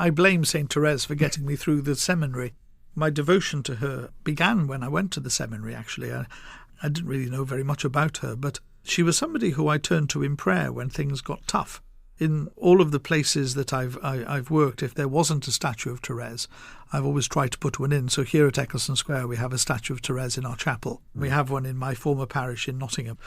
I blame St Thérèse for getting me through the seminary. My devotion to her began when I went to the seminary, actually. I didn't really know very much about her, but she was somebody who I turned to in prayer when things got tough. In all of the places that I've worked, if there wasn't a statue of Thérèse, I've always tried to put one in. So here at Eccleston Square, we have a statue of Thérèse in our chapel. We have one in my former parish in Nottingham.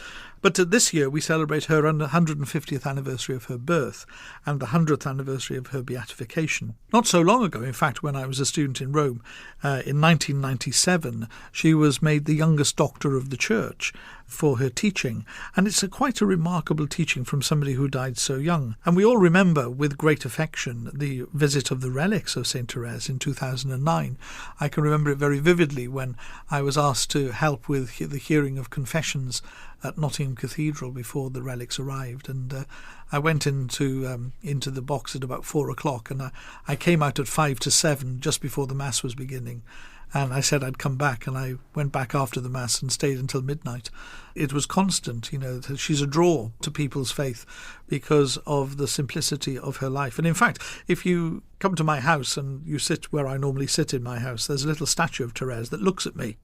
But this year, we celebrate her 150th anniversary of her birth and the 100th anniversary of her beatification. Not so long ago, in fact, when I was a student in Rome, in 1997, she was made the youngest doctor of the church for her teaching. And it's quite a remarkable teaching from somebody who died so young. And we all remember with great affection the visit of the relics of St Thérèse in 2009. I can remember it very vividly when I was asked to help with the hearing of confessions at Nottingham Cathedral before the relics arrived. And I went into the box at about 4 o'clock, and I came out at 5 to 7 just before the Mass was beginning. And I said I'd come back, and I went back after the Mass and stayed until midnight. It was constant, she's a draw to people's faith because of the simplicity of her life. And in fact, if you come to my house and you sit where I normally sit in my house, there's a little statue of Thérèse that looks at me.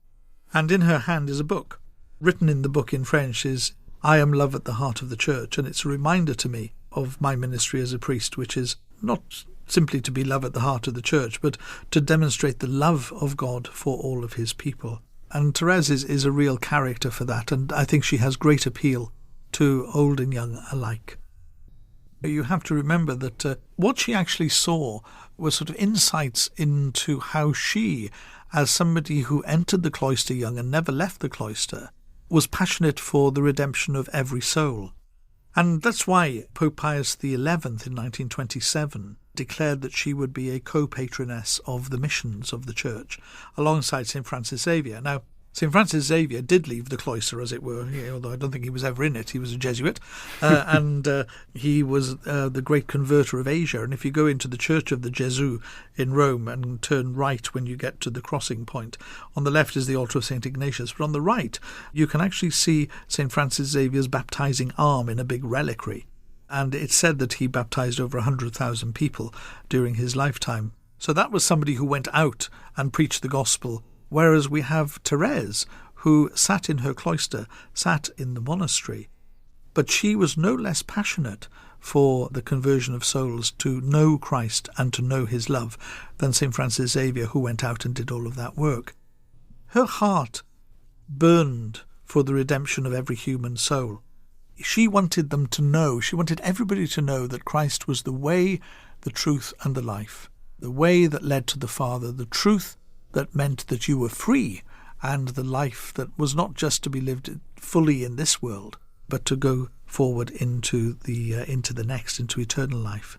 And in her hand is a book. Written in the book in French is, "I am love at the heart of the church." And it's a reminder to me of my ministry as a priest, which is not simply to be love at the heart of the church, but to demonstrate the love of God for all of his people. And Thérèse is a real character for that, and I think she has great appeal to old and young alike. You have to remember that what she actually saw was sort of insights into how she, as somebody who entered the cloister young and never left the cloister, was passionate for the redemption of every soul. And that's why Pope Pius XI in 1927 declared that she would be a co-patroness of the missions of the Church, alongside St Francis Xavier. Now, St Francis Xavier did leave the cloister, as it were, although I don't think he was ever in it. He was a Jesuit, and he was the great converter of Asia. And if you go into the Church of the Gesù in Rome and turn right when you get to the crossing point, on the left is the altar of St Ignatius, but on the right you can actually see St Francis Xavier's baptizing arm in a big reliquary. And it's said that he baptized over 100,000 people during his lifetime. So that was somebody who went out and preached the gospel. Whereas we have Thérèse, who sat in her cloister, sat in the monastery, but she was no less passionate for the conversion of souls to know Christ and to know his love than St Francis Xavier, who went out and did all of that work. Her heart burned for the redemption of every human soul. She wanted them to know, she wanted everybody to know that Christ was the way, the truth, and the life, the way that led to the Father, the truth that meant that you were free, and the life that was not just to be lived fully in this world, but to go forward into the next, into eternal life.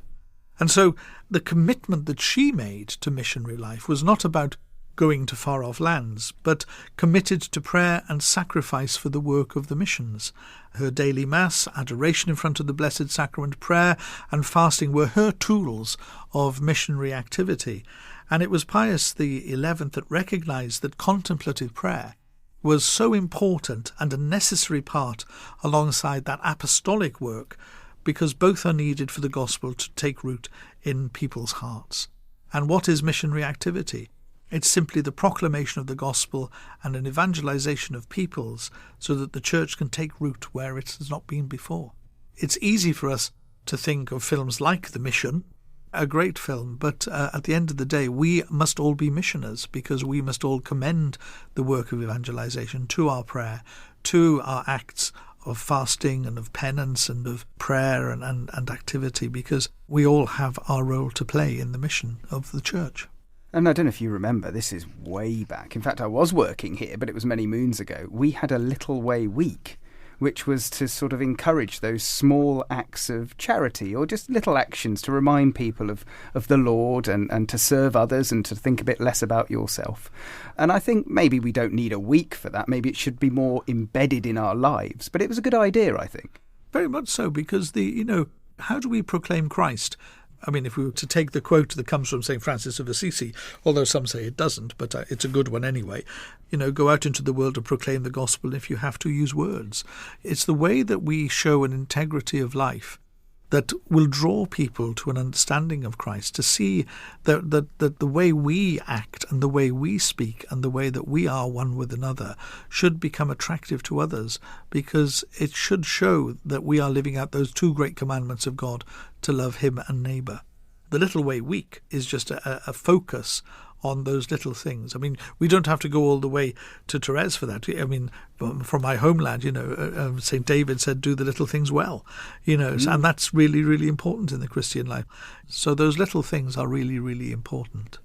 And so the commitment that she made to missionary life was not about going to far-off lands, but committed to prayer and sacrifice for the work of the missions. Her daily Mass, adoration in front of the Blessed Sacrament, prayer and fasting were her tools of missionary activity. And it was Pius XI that recognised that contemplative prayer was so important and a necessary part alongside that apostolic work, because both are needed for the gospel to take root in people's hearts. And what is missionary activity? It's simply the proclamation of the gospel and an evangelization of peoples so that the church can take root where it has not been before. It's easy for us to think of films like The Mission, a great film, but at the end of the day, we must all be missioners, because we must all commend the work of evangelization to our prayer, to our acts of fasting and of penance and of prayer and activity, because we all have our role to play in the mission of the church. And I don't know if you remember, this is way back. In fact, I was working here, but it was many moons ago. We had a Little Way Week, which was to sort of encourage those small acts of charity, or just little actions to remind people of the Lord and to serve others and to think a bit less about yourself. And I think maybe we don't need a week for that. Maybe it should be more embedded in our lives. But it was a good idea, I think. Very much so, because how do we proclaim Christ? I mean, if we were to take the quote that comes from St Francis of Assisi, although some say it doesn't, but it's a good one anyway, go out into the world to proclaim the gospel. If you have to, use words. It's the way that we show an integrity of life that will draw people to an understanding of Christ, to see that the way we act and the way we speak and the way that we are one with another should become attractive to others, because it should show that we are living out those two great commandments of God, to love him and neighbour. The Little Way Week is just a focus on those little things. I mean, we don't have to go all the way to Thérèse for that. I mean, from my homeland, St David said, do the little things well, and that's really, really important in the Christian life. So those little things are really, really important.